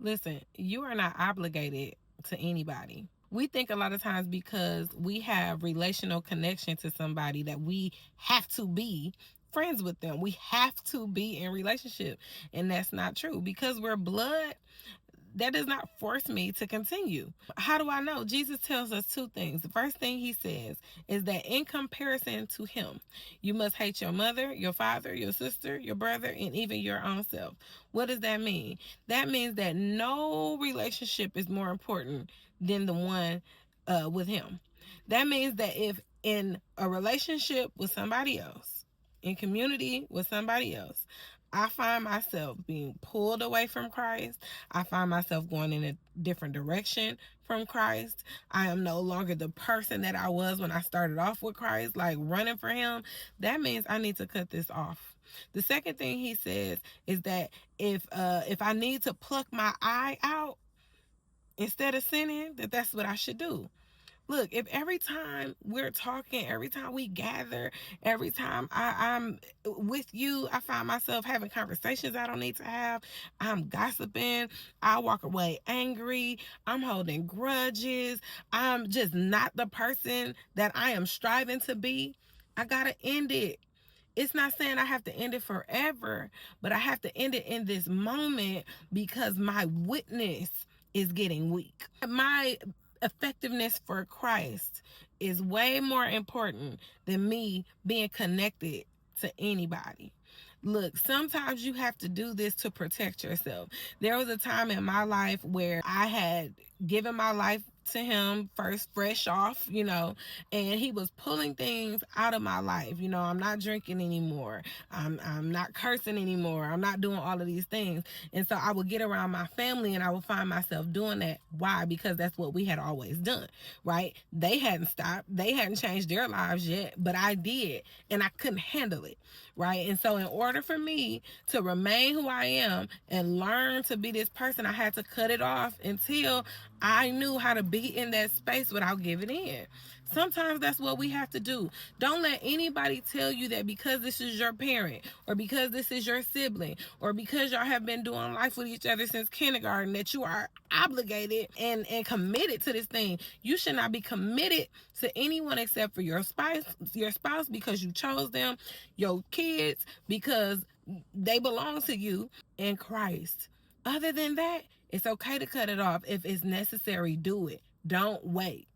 Listen, you are not obligated to anybody. We think a lot of times because we have relational connection to somebody that we have to be friends with them. We have to be in relationship. And that's not true. Because we're blood, that does not force me to continue. How do I know? Jesus tells us two things. The first thing he says is that in comparison to him, you must hate your mother, your father, your sister, your brother, and even your own self. What does that mean? That means that no relationship is more important than the one with him. That means that if in a relationship with somebody else, in community with somebody else, I find myself being pulled away from Christ. I find myself going in a different direction from Christ. I am no longer the person that I was when I started off with Christ, like running for him. That means I need to cut this off. The second thing he says is that if I need to pluck my eye out instead of sinning, that's what I should do. Look, if every time we're talking, every time we gather, every time I'm with you, I find myself having conversations I don't need to have, I'm gossiping, I walk away angry, I'm holding grudges, I'm just not the person that I am striving to be, I gotta end it. It's not saying I have to end it forever, but I have to end it in this moment because my witness is getting weak. My effectiveness for Christ is way more important than me being connected to anybody. Look, sometimes you have to do this to protect yourself. There was a time in my life where I had given my life to him first, fresh off, and he was pulling things out of my life. I'm not drinking anymore. I'm not cursing anymore. I'm not doing all of these things. And so I would get around my family and I would find myself doing that. Why? Because that's what we had always done, right? They hadn't stopped. They hadn't changed their lives yet, but I did. And I couldn't handle it, right? And so in order for me to remain who I am and learn to be this person, I had to cut it off until I knew how to be in that space without giving in. Sometimes that's what we have to do. Don't let anybody tell you that because this is your parent or because this is your sibling or because y'all have been doing life with each other since kindergarten that you are obligated and committed to this thing. You should not be committed to anyone except for your spouse because you chose them, your kids because they belong to you in Christ. Other than that, it's okay to cut it off. If it's necessary, do it. Don't wait.